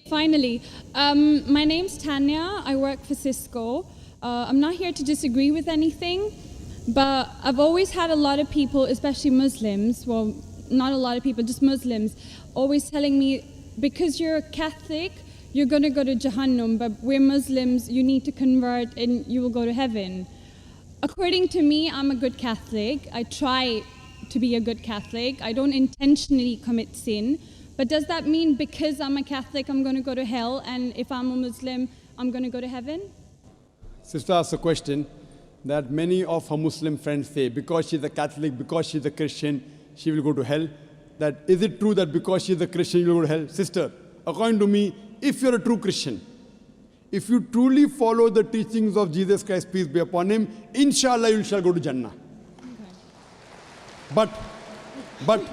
Finally, my name's Tanya. I work for Cisco. I'm not here to disagree with anything, but I've always had a lot of people, especially Muslims, well, not a lot of people, just Muslims, always telling me, because you're a Catholic, you're going to go to Jahannam, but we're Muslims, you need to convert and you will go to heaven. According to me, I'm a good Catholic. I try to be a good Catholic. I don't intentionally commit sin. But does that mean because I'm a Catholic, I'm going to go to hell, and if I'm a Muslim, I'm going to go to heaven? Sister asked a question that many of her Muslim friends say, because she's a Catholic, because she's a Christian, she will go to hell. That is it true that because she's a Christian, you will go to hell? Sister, according to me, if you're a true Christian, if you truly follow the teachings of Jesus Christ, peace be upon him, inshallah you shall go to Jannah. Okay. But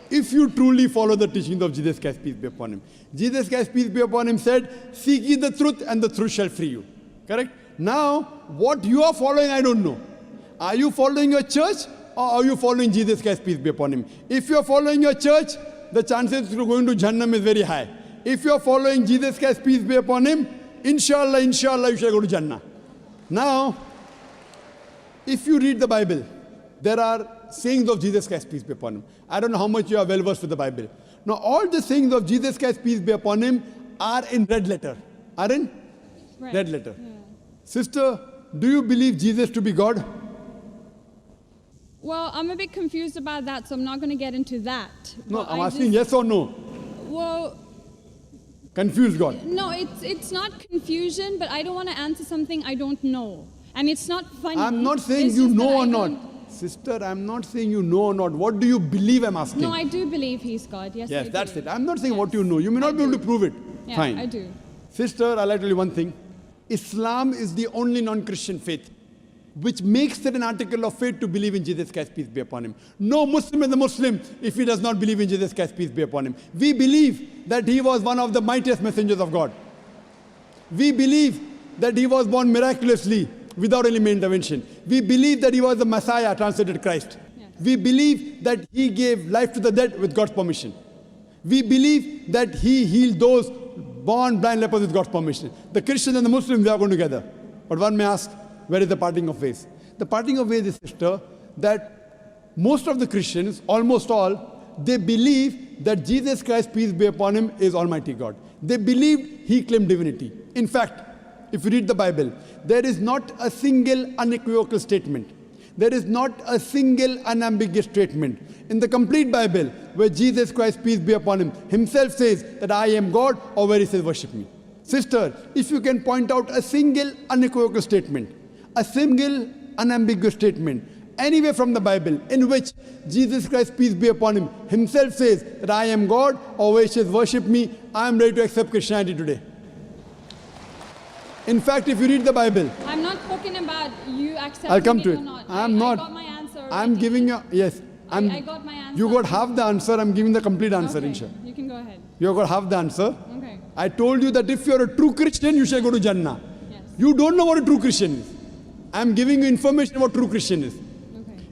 if you truly follow the teachings of Jesus Christ, peace be upon him, Jesus Christ, peace be upon him, said, seek ye the truth and the truth shall free you. Correct? Now, what you are following, I don't know. Are you following your church or are you following Jesus Christ, peace be upon him? If you are following your church, the chances of going to Jahannam is very high. If you are following Jesus Christ, peace be upon him, inshallah, you shall go to Jannah. Now, if you read the Bible, there are sayings of Jesus Christ, peace be upon him. I don't know how much you are well versed with the Bible. Now, all the sayings of Jesus Christ, peace be upon him, are in red letter. Are in red letter. Yeah. Sister, do you believe Jesus to be God? Well, I'm a bit confused about that, so I'm not going to get into that. No, I'm asking yes or no. Well, confused God. No, it's not confusion, but I don't want to answer something I don't know. And it's not funny. I'm not saying you know or not. Sister, I'm not saying you know or not. What do you believe, I'm asking? No, I do believe he's God. Yes, yes, I that's do. it. I'm not saying what you know. You may not be able to prove it. Yeah, fine. I do. Sister, I'd like to tell you one thing. Islam is the only non-Christian faith which makes it an article of faith to believe in Jesus Christ, peace be upon him. No Muslim is a Muslim if he does not believe in Jesus Christ, peace be upon him. We believe that he was one of the mightiest messengers of God. We believe that he was born miraculously without any intervention. We believe that he was the Messiah, translated Christ. Yes. We believe that he gave life to the dead with God's permission. We believe that he healed those born blind lepers with God's permission. The Christians and the Muslims, they are going together. But one may ask, where is the parting of ways? The parting of ways is, sister, that most of the Christians, almost all, they believe that Jesus Christ, peace be upon him, is Almighty God. They believed he claimed divinity. In fact, if you read the Bible, there is not a single unequivocal statement. There is not a single unambiguous statement in the complete Bible where Jesus Christ, peace be upon him, himself says that I am God, or where he says worship me. Sister, if you can point out a single unequivocal statement, a single unambiguous statement, anywhere from the Bible in which Jesus Christ, peace be upon him, himself says that I am God, or where he says worship me, I am ready to accept Christianity today. In fact, if you read the Bible, I'm not talking about you accepting I'll come to it. Or not. I'm not. I got my answer already. I'm giving you, yes. I got my answer. You got half the answer, I'm giving the complete answer, okay. inshallah. You can go ahead. You got half the answer. Okay. I told you that if you're a true Christian, you shall go to Jannah. Yes. You don't know what a true Christian is. I'm giving you information about true Christian is.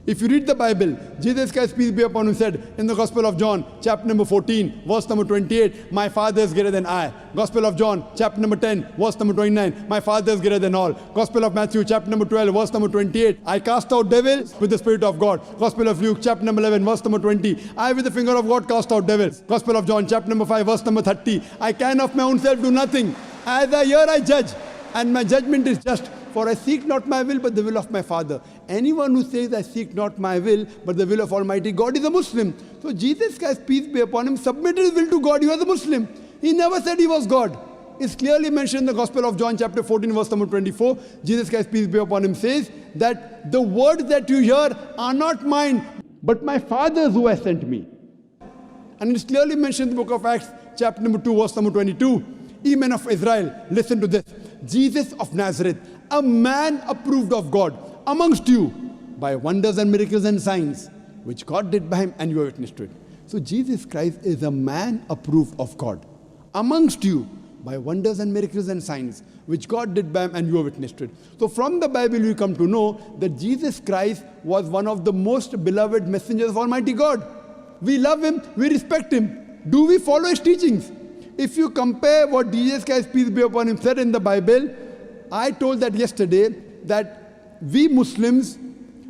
If you read the Bible, Jesus Christ, peace be upon him, said in the Gospel of John, chapter number 14, verse number 28, my Father is greater than I. Gospel of John, chapter number 10, verse number 29, my Father is greater than all. Gospel of Matthew, chapter number 12, verse number 28, I cast out devils with the Spirit of God. Gospel of Luke, chapter number 11, verse number 20, I with the finger of God cast out devils. Gospel of John, chapter number 5, verse number 30, I can of my own self do nothing. As I hear, I judge, and my judgment is just. For I seek not my will, but the will of my Father. Anyone who says, I seek not my will, but the will of Almighty God is a Muslim. So Jesus Christ, peace be upon him, submitted his will to God. He was a Muslim. He never said he was God. It's clearly mentioned in the Gospel of John, chapter 14, verse number 24. Jesus Christ, peace be upon him, says that the words that you hear are not mine, but my Father's who has sent me. And it's clearly mentioned in the book of Acts, chapter number 2, verse number 22. Ye men of Israel, listen to this. Jesus of Nazareth, a man approved of God amongst you by wonders and miracles and signs, which God did by him, and you are witness to it. So Jesus Christ is a man approved of God amongst you by wonders and miracles and signs, which God did by him, and you are witness to it. So from the Bible we come to know that Jesus Christ was one of the most beloved messengers of Almighty God. We love him, we respect him. Do we follow his teachings? If you compare what Jesus Christ, peace be upon him, said in the Bible, I told that yesterday, that we Muslims,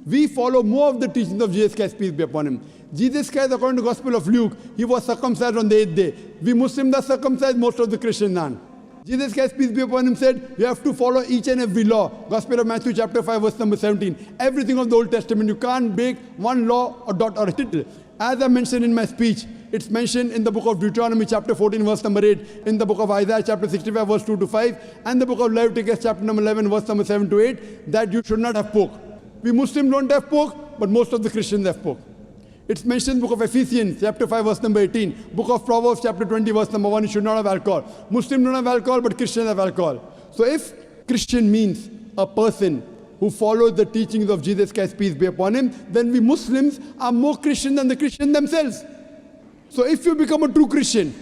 we follow more of the teachings of Jesus Christ, peace be upon him. Jesus Christ, according to the Gospel of Luke, he was circumcised on the 8th day. We Muslims are circumcised, most of the Christians aren't. Jesus Christ, peace be upon him, said, you have to follow each and every law. Gospel of Matthew chapter 5, verse number 17. Everything of the Old Testament, you can't break one law, a dot or a tittle. As I mentioned in my speech, it's mentioned in the book of Deuteronomy chapter 14, verse number 8, in the book of Isaiah chapter 65, verse 2 to 5, and the book of Leviticus chapter number 11, verse number 7 to 8, that you should not have pork. We Muslims don't have pork, but most of the Christians have pork. It's mentioned in the book of Ephesians, chapter 5, verse number 18. Book of Proverbs, chapter 20, verse number 1, you should not have alcohol. Muslims don't have alcohol, but Christians have alcohol. So if Christian means a person who follows the teachings of Jesus Christ, peace be upon him, then we Muslims are more Christian than the Christians themselves. So if you become a true Christian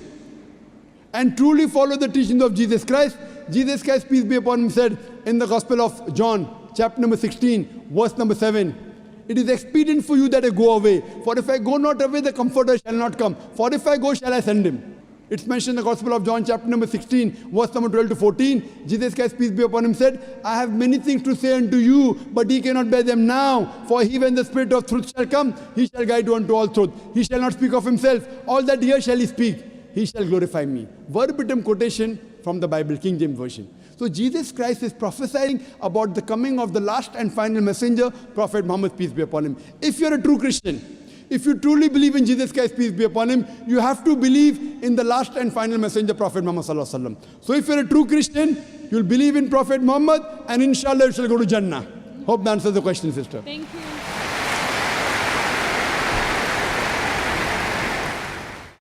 and truly follow the teachings of Jesus Christ, peace be upon him, said in the Gospel of John, chapter number 16, verse number 7, it is expedient for you that I go away. For if I go not away, the Comforter shall not come. For if I go, shall I send him? It's mentioned in the Gospel of John, chapter number 16, verse number 12 to 14. Jesus Christ, peace be upon him, said, I have many things to say unto you, but ye cannot bear them now. For he, when the Spirit of truth shall come, he shall guide you unto all truth. He shall not speak of himself. All that here shall he speak. He shall glorify me. Verbatim quotation from the Bible, King James Version. So Jesus Christ is prophesying about the coming of the last and final messenger, Prophet Muhammad, peace be upon him. If you're a true Christian, if you truly believe in Jesus Christ, peace be upon him, you have to believe in the last and final messenger, Prophet Muhammad sallallahu alaihi wasallam. So if you're a true Christian, you'll believe in Prophet Muhammad, and inshallah you shall go to Jannah. Hope that answers the question, sister. Thank you.